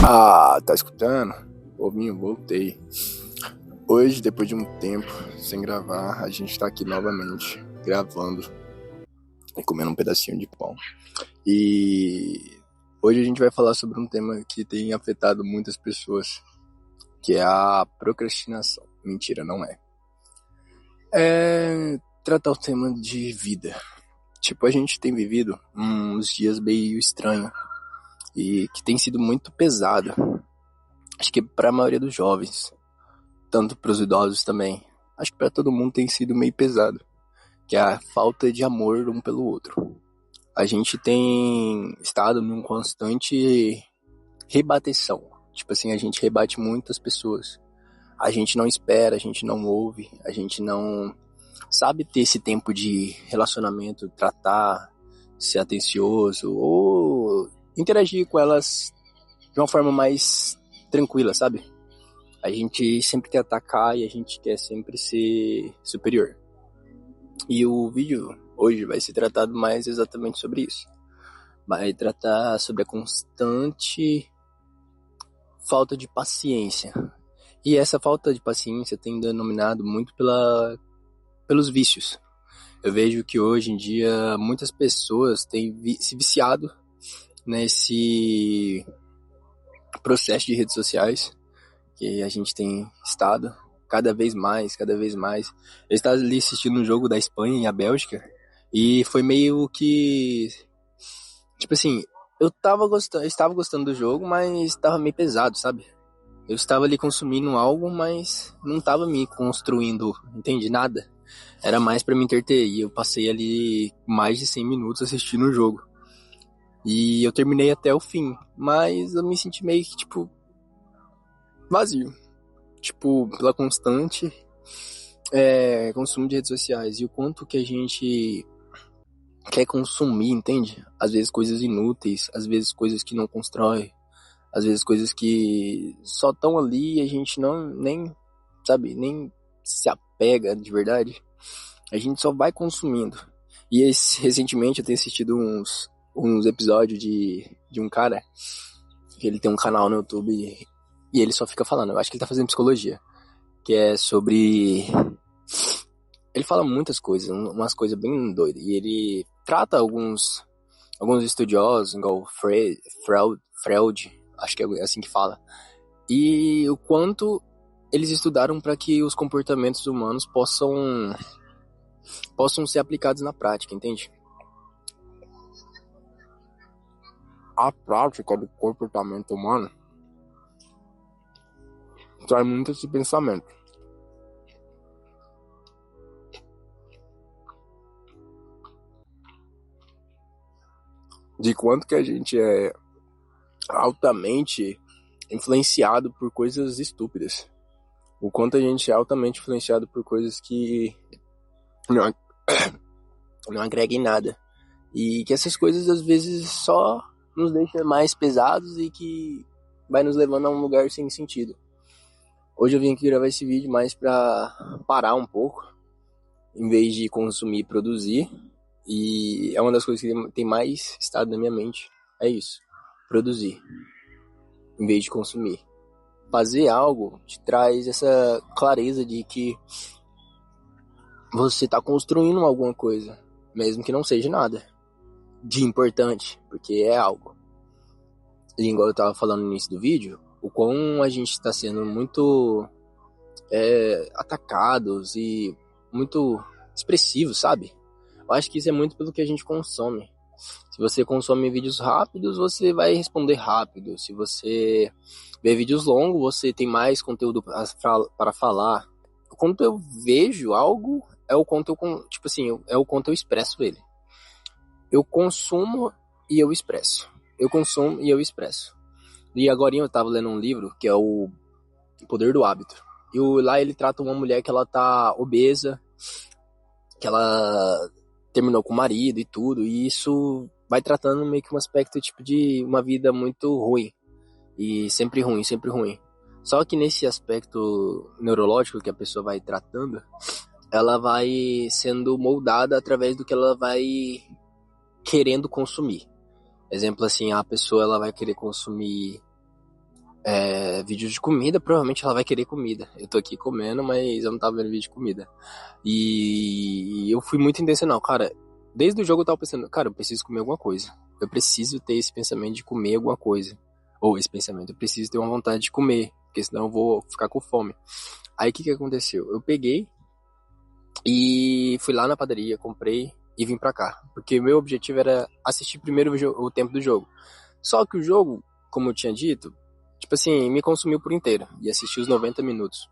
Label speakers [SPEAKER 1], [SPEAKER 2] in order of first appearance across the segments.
[SPEAKER 1] Tá escutando? Povinho, voltei. Hoje, depois de um tempo sem gravar, a gente tá aqui novamente, gravando e comendo um pedacinho de pão. E hoje a gente vai falar sobre um tema que tem afetado muitas pessoas, que é a procrastinação. Mentira, não é. É tratar o tema de vida. Tipo, a gente tem vivido uns dias meio estranhos e que tem sido muito pesado. Acho que para a maioria dos jovens, tanto para os idosos também. Acho que para todo mundo tem sido meio pesado, que é a falta de amor um pelo outro. A gente tem estado num constante rebateção. Tipo assim, a gente rebate muitas pessoas. A gente não espera, a gente não ouve, a gente não sabe ter esse tempo de relacionamento, tratar, ser atencioso ou interagir com elas de uma forma mais tranquila, sabe? A gente sempre quer atacar e a gente quer sempre ser superior. E o vídeo hoje vai ser tratado mais exatamente sobre isso. Vai tratar sobre a constante falta de paciência. E essa falta de paciência tem denominado muito pelos vícios. Eu vejo que hoje em dia muitas pessoas têm se viciado nesse processo de redes sociais que a gente tem estado cada vez mais. Eu estava ali assistindo um jogo da Espanha e a Bélgica e foi meio que, tipo assim, eu estava gostando do jogo, mas estava meio pesado, sabe? Eu estava ali consumindo algo, mas não estava me construindo, entende? Nada. Era mais para me entreter e eu passei ali mais de 100 minutos assistindo o jogo. E eu terminei até o fim, mas eu me senti meio que, tipo, vazio. Tipo, pela constante consumo de redes sociais e o quanto que a gente quer consumir, entende? Às vezes coisas inúteis, às vezes coisas que não constroem, às vezes coisas que só estão ali e a gente nem se apega de verdade. A gente só vai consumindo. E recentemente eu tenho assistido uns episódios de um cara que ele tem um canal no YouTube e ele só fica falando, eu acho que ele tá fazendo psicologia, que é sobre... Ele fala muitas coisas, umas coisas bem doidas, e ele trata alguns estudiosos, igual Freud, acho que é assim que fala, e o quanto eles estudaram para que os comportamentos humanos possam ser aplicados na prática, entende? A prática do comportamento humano traz muito esse pensamento. De quanto que a gente é altamente influenciado por coisas estúpidas. O quanto a gente é altamente influenciado por coisas que não agregam em nada. E que essas coisas às vezes só nos deixam mais pesados e que vai nos levando a um lugar sem sentido. Hoje eu vim aqui gravar esse vídeo mais pra parar um pouco, em vez de consumir e produzir. E é uma das coisas que tem mais estado na minha mente. É isso. Produzir. Em vez de consumir. Fazer algo te traz essa clareza de que você está construindo alguma coisa. Mesmo que não seja nada de importante. Porque é algo. E igual eu estava falando no início do vídeo, o quão a gente está sendo muito atacados e muito expressivos, sabe? Eu acho que isso é muito pelo que a gente consome. Se você consome vídeos rápidos, você vai responder rápido. Se você vê vídeos longos, você tem mais conteúdo para falar. Quando eu vejo algo, é o quanto eu expresso ele. Eu consumo e eu expresso. Eu consumo e eu expresso. E agora eu estava lendo um livro que é o Poder do Hábito. E lá ele trata uma mulher que ela tá obesa, que ela terminou com o marido e tudo, e isso vai tratando meio que um aspecto tipo de uma vida muito ruim, e sempre ruim. Só que nesse aspecto neurológico que a pessoa vai tratando, ela vai sendo moldada através do que ela vai querendo consumir. Exemplo assim, a pessoa ela vai querer consumir vídeos de comida, provavelmente ela vai querer comida. Eu tô aqui comendo, mas eu não tava vendo vídeo de comida. E eu fui muito intencional, cara. Desde o jogo eu tava pensando, cara, eu preciso comer alguma coisa. Eu preciso ter esse pensamento de comer alguma coisa. Ou esse pensamento, eu preciso ter uma vontade de comer, porque senão eu vou ficar com fome. Aí o que aconteceu? Eu peguei e fui lá na padaria, comprei e vim pra cá. Porque meu objetivo era assistir primeiro o tempo do jogo. Só que o jogo, como eu tinha dito, tipo assim, me consumiu por inteiro. E assisti os 90 minutos.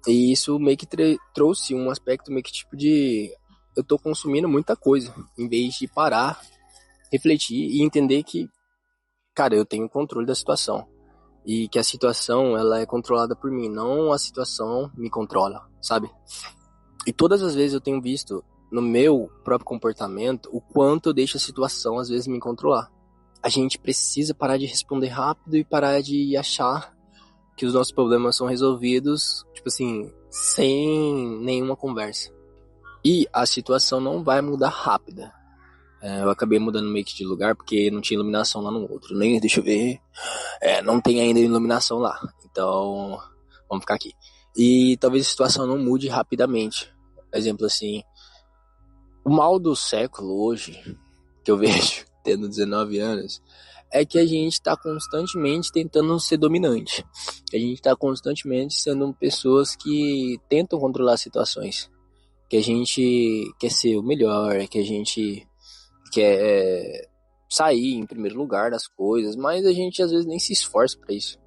[SPEAKER 1] E isso meio que trouxe um aspecto meio que tipo de... Eu tô consumindo muita coisa. Em vez de parar, refletir e entender que, cara, eu tenho controle da situação. E que a situação, ela é controlada por mim. Não a situação me controla, sabe? E todas as vezes eu tenho visto no meu próprio comportamento o quanto eu deixo a situação às vezes me controlar. A gente precisa parar de responder rápido e parar de achar que os nossos problemas são resolvidos, tipo assim, sem nenhuma conversa. E a situação não vai mudar rápida. Eu acabei mudando meio que de lugar porque não tinha iluminação lá no outro. Nem, deixa eu ver. Não tem ainda iluminação lá. Então, vamos ficar aqui. E talvez a situação não mude rapidamente. Exemplo assim, o mal do século hoje, que eu vejo tendo 19 anos, é que a gente está constantemente tentando ser dominante. A gente está constantemente sendo pessoas que tentam controlar situações. Que a gente quer ser o melhor, que a gente quer sair em primeiro lugar das coisas, mas a gente às vezes nem se esforça para isso.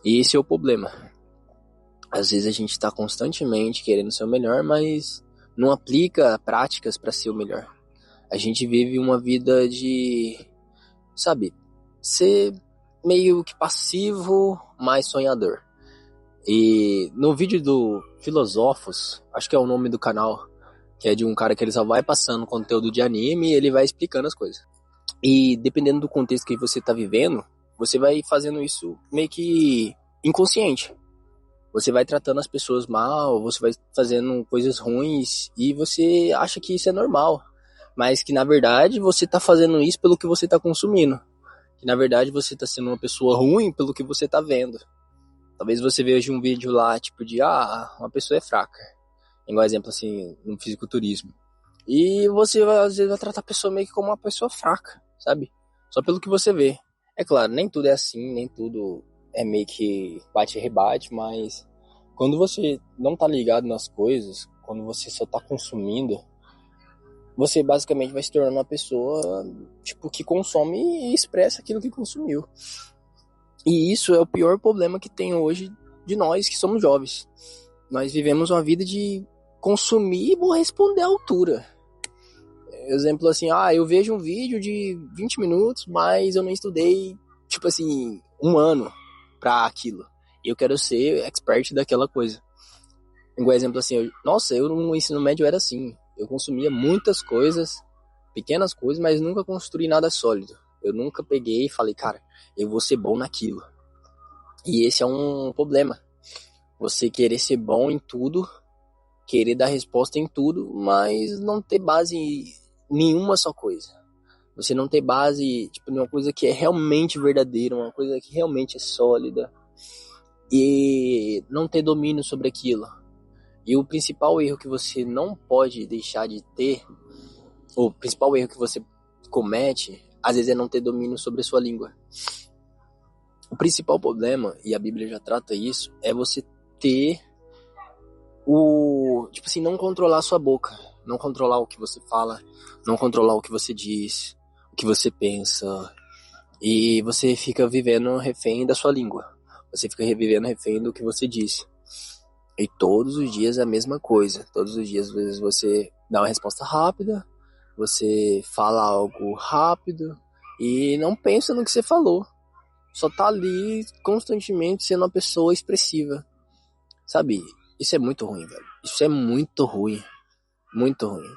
[SPEAKER 1] E esse é o problema. Às vezes a gente está constantemente querendo ser o melhor, mas não aplica práticas para ser o melhor. A gente vive uma vida de, sabe, ser meio que passivo, mas sonhador. E no vídeo do Filosofos, acho que é o nome do canal, que é de um cara que ele só vai passando conteúdo de anime e ele vai explicando as coisas. E dependendo do contexto que você tá vivendo, você vai fazendo isso meio que inconsciente. Você vai tratando as pessoas mal, você vai fazendo coisas ruins e você acha que isso é normal. Mas que na verdade você tá fazendo isso pelo que você tá consumindo. Que na verdade você tá sendo uma pessoa ruim pelo que você tá vendo. Talvez você veja um vídeo lá, tipo de, uma pessoa é fraca. Igual exemplo assim, no fisiculturismo. E você às vezes vai tratar a pessoa meio que como uma pessoa fraca, sabe? Só pelo que você vê. É claro, nem tudo é assim, nem tudo é meio que bate e rebate, mas quando você não tá ligado nas coisas, quando você só tá consumindo, você basicamente vai se tornar uma pessoa, tipo, que consome e expressa aquilo que consumiu. E isso é o pior problema que tem hoje de nós que somos jovens. Nós vivemos uma vida de consumir e vou responder à altura. Exemplo assim, eu vejo um vídeo de 20 minutos, mas eu não estudei, tipo assim, um ano pra aquilo. E eu quero ser expert daquela coisa. Igual exemplo assim, eu no ensino médio era assim. Eu consumia muitas coisas, pequenas coisas, mas nunca construí nada sólido. Eu nunca peguei e falei, cara, eu vou ser bom naquilo. E esse é um problema. Você querer ser bom em tudo, querer dar resposta em tudo, mas não ter base em nenhuma só coisa. Você não ter base, tipo, em uma coisa que é realmente verdadeira, uma coisa que realmente é sólida. E não ter domínio sobre aquilo. E o principal erro que você não pode deixar de ter, o principal erro que você comete, às vezes é não ter domínio sobre a sua língua. O principal problema, e a Bíblia já trata isso, é você ter tipo assim, não controlar a sua boca, não controlar o que você fala, não controlar o que você diz, o que você pensa, e você fica vivendo refém da sua língua, você fica vivendo refém do que você diz. E todos os dias é a mesma coisa, todos os dias às vezes você dá uma resposta rápida, você fala algo rápido e não pensa no que você falou. Só tá ali constantemente sendo uma pessoa expressiva. Sabe? Isso é muito ruim, velho. Isso é muito ruim. Muito ruim.